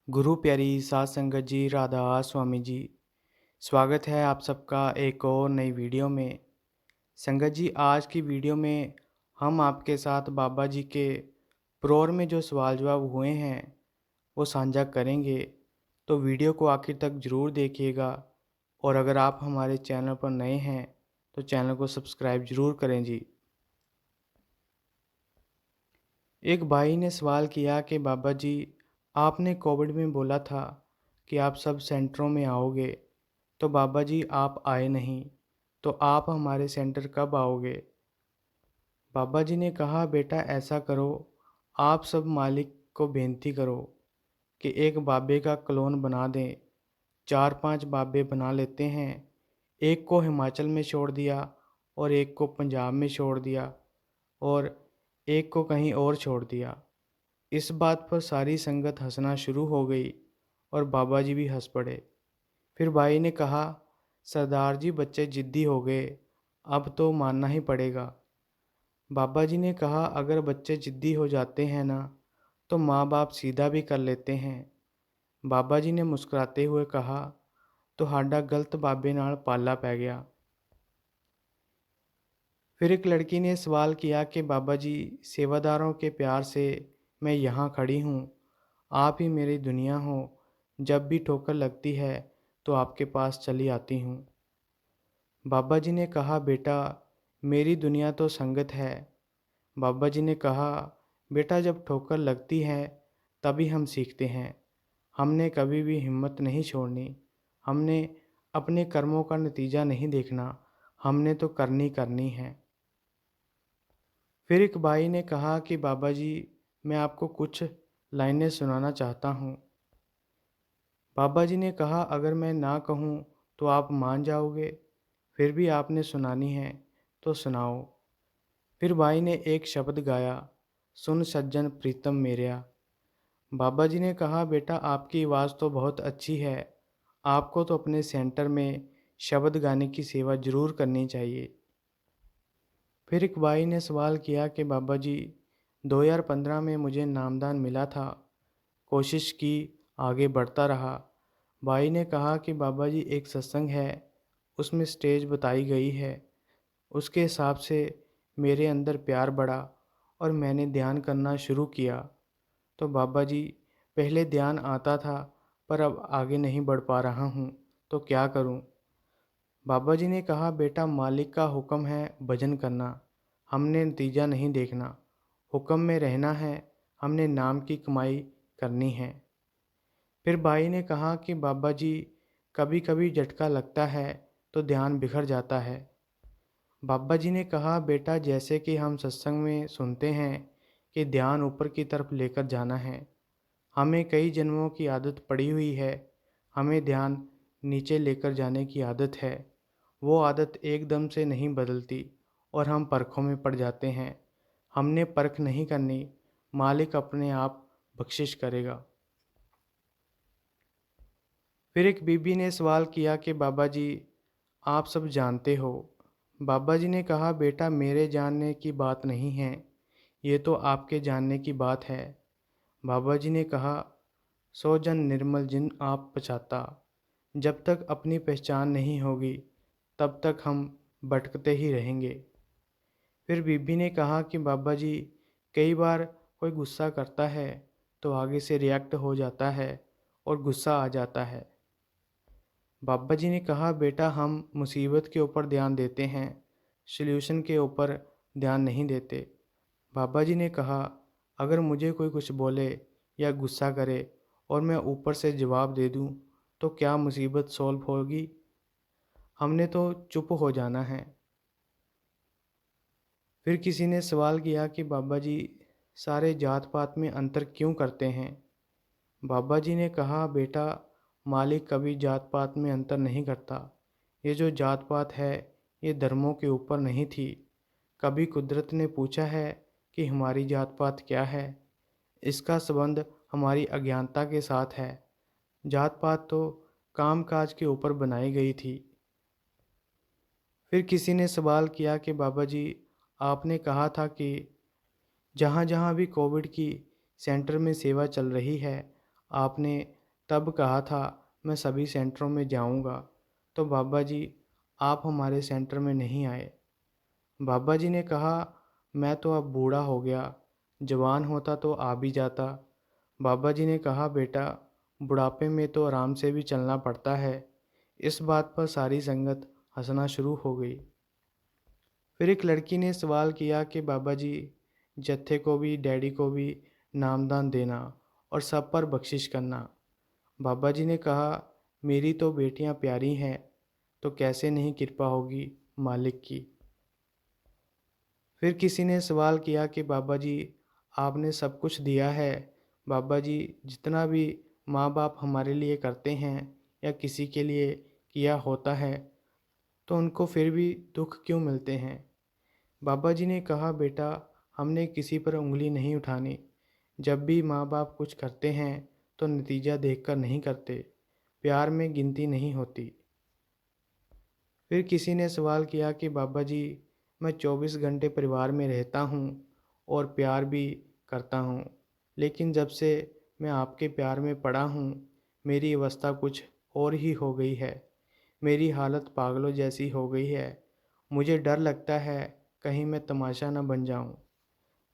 गुरु प्यारी साध संगत जी, राधा स्वामी जी। स्वागत है आप सबका एक और नई वीडियो में। संगत जी, आज की वीडियो में हम आपके साथ बाबा जी के प्रोर में जो सवाल जवाब हुए हैं वो साझा करेंगे। तो वीडियो को आखिर तक ज़रूर देखिएगा। और अगर आप हमारे चैनल पर नए हैं तो चैनल को सब्सक्राइब ज़रूर करें जी। एक भाई ने सवाल किया कि बाबा जी, आपने कोविड में बोला था कि आप सब सेंटरों में आओगे, तो बाबा जी आप आए नहीं, तो आप हमारे सेंटर कब आओगे? बाबा जी ने कहा, बेटा ऐसा करो, आप सब मालिक को बेनती करो कि एक बाबे का क्लोन बना दें। 4-5 बाबे बना लेते हैं। एक को हिमाचल में छोड़ दिया और एक को पंजाब में छोड़ दिया और एक को कहीं और छोड़ दिया। इस बात पर सारी संगत हंसना शुरू हो गई और बाबा जी भी हंस पड़े। फिर भाई ने कहा, सरदार जी बच्चे जिद्दी हो गए, अब तो मानना ही पड़ेगा। बाबा जी ने कहा, अगर बच्चे जिद्दी हो जाते हैं ना, तो माँ बाप सीधा भी कर लेते हैं। बाबा जी ने मुस्कुराते हुए कहा, ਤੁਹਾਡਾ गलत बाबे नाल पाला पै गया। फिर एक लड़की ने सवाल किया कि बाबा जी, सेवादारों के प्यार से मैं यहाँ खड़ी हूँ, आप ही मेरी दुनिया हो, जब भी ठोकर लगती है तो आपके पास चली आती हूँ। बाबा जी ने कहा, बेटा मेरी दुनिया तो संगत है। बाबा जी ने कहा, बेटा जब ठोकर लगती है तभी हम सीखते हैं। हमने कभी भी हिम्मत नहीं छोड़नी। हमने अपने कर्मों का नतीजा नहीं देखना, हमने तो करनी करनी है। फिर एक भाई ने कहा कि बाबा जी, मैं आपको कुछ लाइनें सुनाना चाहता हूँ। बाबा जी ने कहा, अगर मैं ना कहूँ तो आप मान जाओगे, फिर भी आपने सुनानी है तो सुनाओ। फिर भाई ने एक शब्द गाया, सुन सज्जन प्रीतम मेरेया। बाबा जी ने कहा, बेटा आपकी आवाज़ तो बहुत अच्छी है, आपको तो अपने सेंटर में शब्द गाने की सेवा ज़रूर करनी चाहिए। फिर एक भाई ने सवाल किया कि बाबा जी, 2015 में मुझे नामदान मिला था, कोशिश की, आगे बढ़ता रहा। भाई ने कहा कि बाबा जी एक सत्संग है, उसमें स्टेज बताई गई है, उसके हिसाब से मेरे अंदर प्यार बढ़ा और मैंने ध्यान करना शुरू किया। तो बाबा जी, पहले ध्यान आता था पर अब आगे नहीं बढ़ पा रहा हूँ, तो क्या करूँ? बाबा जी ने कहा, बेटा मालिक का हुक्म है भजन करना, हमने नतीजा नहीं देखना। हुक्म में रहना है, हमने नाम की कमाई करनी है। फिर भाई ने कहा कि बाबा जी, कभी कभी झटका लगता है तो ध्यान बिखर जाता है। बाबा जी ने कहा, बेटा जैसे कि हम सत्संग में सुनते हैं कि ध्यान ऊपर की तरफ लेकर जाना है, हमें कई जन्मों की आदत पड़ी हुई है, हमें ध्यान नीचे लेकर जाने की आदत है। वो आदत एकदम से नहीं बदलती और हम परखों में पड़ जाते हैं। हमने परख नहीं करनी, मालिक अपने आप बख्शिश करेगा। फिर एक बीबी ने सवाल किया कि बाबा जी, आप सब जानते हो। बाबा जी ने कहा, बेटा मेरे जानने की बात नहीं है, ये तो आपके जानने की बात है। बाबा जी ने कहा, सो जन निर्मल जिन आप पछाता, जब तक अपनी पहचान नहीं होगी तब तक हम भटकते ही रहेंगे। फिर बीबी ने कहा कि बाबा जी, कई बार कोई गुस्सा करता है तो आगे से रिएक्ट हो जाता है और गुस्सा आ जाता है। बाबा जी ने कहा, बेटा हम मुसीबत के ऊपर ध्यान देते हैं, सल्यूशन के ऊपर ध्यान नहीं देते। बाबा जी ने कहा, अगर मुझे कोई कुछ बोले या गुस्सा करे और मैं ऊपर से जवाब दे दूं, तो क्या मुसीबत सॉल्व होगी? हमने तो चुप हो जाना है। फिर किसी ने सवाल किया कि बाबा जी, सारे जात पात में अंतर क्यों करते हैं? बाबा जी ने कहा, बेटा मालिक कभी जात पात में अंतर नहीं करता। ये जो जात पात है ये धर्मों के ऊपर नहीं थी। कभी कुदरत ने पूछा है कि हमारी जात पात क्या है? इसका संबंध हमारी अज्ञानता के साथ है। जात पात तो काम काज के ऊपर बनाई गई थी। फिर किसी ने सवाल किया कि बाबा जी, आपने कहा था कि जहाँ जहाँ भी कोविड की सेंटर में सेवा चल रही है, आपने तब कहा था मैं सभी सेंटरों में जाऊंगा, तो बाबा जी आप हमारे सेंटर में नहीं आए। बाबा जी ने कहा मैं तो अब बूढ़ा हो गया, जवान होता तो आ भी जाता। बाबा जी ने कहा बेटा, बुढ़ापे में तो आराम से भी चलना पड़ता है। इस बात पर सारी संगत हंसना शुरू हो गई। फिर एक लड़की ने सवाल किया कि बाबा जी, जत्थे को भी डैडी को भी नामदान देना और सब पर बख्शिश करना। बाबा जी ने कहा मेरी तो बेटियां प्यारी हैं, तो कैसे नहीं कृपा होगी मालिक की। फिर किसी ने सवाल किया कि बाबा जी आपने सब कुछ दिया है, बाबा जी जितना भी माँ बाप हमारे लिए करते हैं या किसी के लिए किया होता है, तो उनको फिर भी दुख क्यों मिलते हैं। बाबा जी ने कहा बेटा, हमने किसी पर उंगली नहीं उठानी। जब भी माँ बाप कुछ करते हैं तो नतीजा देखकर नहीं करते, प्यार में गिनती नहीं होती। फिर किसी ने सवाल किया कि बाबा जी मैं 24 घंटे परिवार में रहता हूँ और प्यार भी करता हूँ, लेकिन जब से मैं आपके प्यार में पड़ा हूँ मेरी अवस्था कुछ और ही हो गई है। मेरी हालत पागलों जैसी हो गई है। मुझे डर लगता है कहीं मैं तमाशा न बन जाऊँ।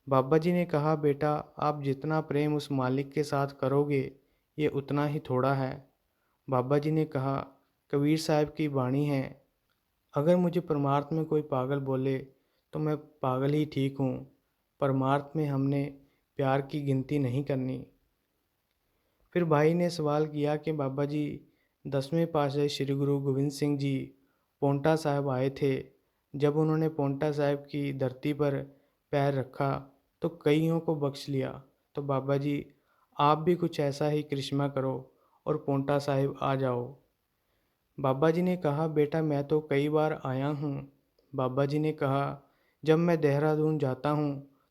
बाबा जी ने कहा बेटा, आप जितना प्रेम उस मालिक के साथ करोगे ये उतना ही थोड़ा है। बाबा जी ने कहा कबीर साहब की वाणी है, अगर मुझे परमार्थ में कोई पागल बोले तो मैं पागल ही ठीक हूँ। परमार्थ में हमने प्यार की गिनती नहीं करनी। फिर भाई ने सवाल किया कि बाबा जी 10वें पातशाही श्री गुरु गोविंद सिंह जी पोंटा साहिब आए थे। जब उन्होंने पोंटा साहिब की धरती पर पैर रखा तो कईयों को बख्श लिया। तो बाबा जी आप भी कुछ ऐसा ही करिश्मा करो और पोंटा साहिब आ जाओ। बाबा जी ने कहा बेटा मैं तो कई बार आया हूँ। बाबा जी ने कहा जब मैं देहरादून जाता हूँ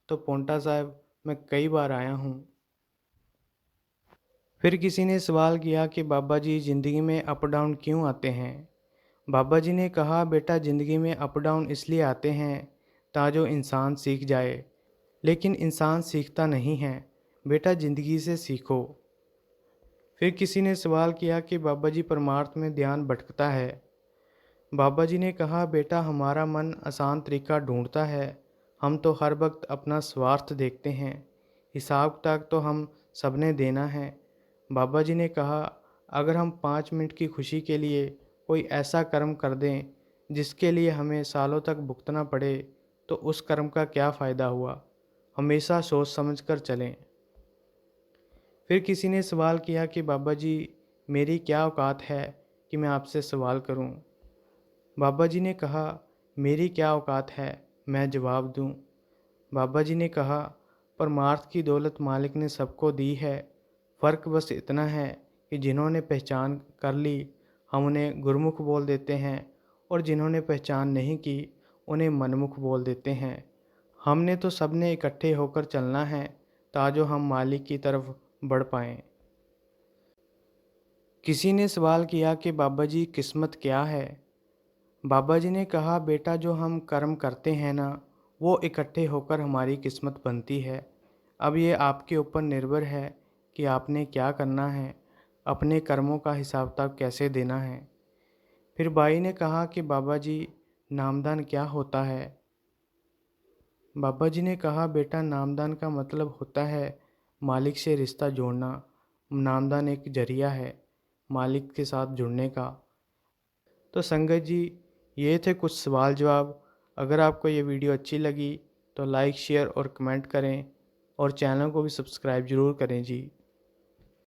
तो पोंटा साहिब मैं कई बार आया हूँ। फिर किसी ने सवाल किया कि बाबा जी ज़िंदगी में अप डाउन क्यों आते हैं। बाबा जी ने कहा बेटा ज़िंदगी में अप डाउन इसलिए आते हैं ताजो इंसान सीख जाए, लेकिन इंसान सीखता नहीं है। बेटा ज़िंदगी से सीखो। फिर किसी ने सवाल किया कि बाबा जी परमार्थ में ध्यान भटकता है। बाबा जी ने कहा बेटा हमारा मन आसान तरीका ढूंढता है। हम तो हर वक्त अपना स्वार्थ देखते हैं। हिसाब किताब तो हम सबने देना है। बाबा जी ने कहा अगर हम 5 मिनट की खुशी के लिए कोई ऐसा कर्म कर दें जिसके लिए हमें सालों तक भुगतना पड़े तो उस कर्म का क्या फ़ायदा हुआ। हमेशा सोच समझ कर चलें। फिर किसी ने सवाल किया कि बाबा जी मेरी क्या औकात है कि मैं आपसे सवाल करूं। बाबा जी ने कहा मेरी क्या औकात है मैं जवाब दूं। बाबा जी ने कहा परमार्थ की दौलत मालिक ने सबको दी है, फ़र्क बस इतना है कि जिन्होंने पहचान कर ली हम उन्हें गुरमुख बोल देते हैं और जिन्होंने पहचान नहीं की उन्हें मनमुख बोल देते हैं। हमने तो सबने इकट्ठे होकर चलना है ताजो हम मालिक की तरफ बढ़ पाएं। किसी ने सवाल किया कि बाबा जी किस्मत क्या है। बाबा जी ने कहा बेटा जो हम कर्म करते हैं ना वो इकट्ठे होकर हमारी किस्मत बनती है। अब ये आपके ऊपर निर्भर है कि आपने क्या करना है, अपने कर्मों का हिसाब किताब कैसे देना है। फिर भाई ने कहा कि बाबा जी नामदान क्या होता है। बाबा जी ने कहा बेटा नामदान का मतलब होता है मालिक से रिश्ता जोड़ना। नामदान एक जरिया है मालिक के साथ जुड़ने का। तो संगत जी ये थे कुछ सवाल जवाब। अगर आपको ये वीडियो अच्छी लगी तो लाइक शेयर और कमेंट करें और चैनल को भी सब्सक्राइब ज़रूर करें जी।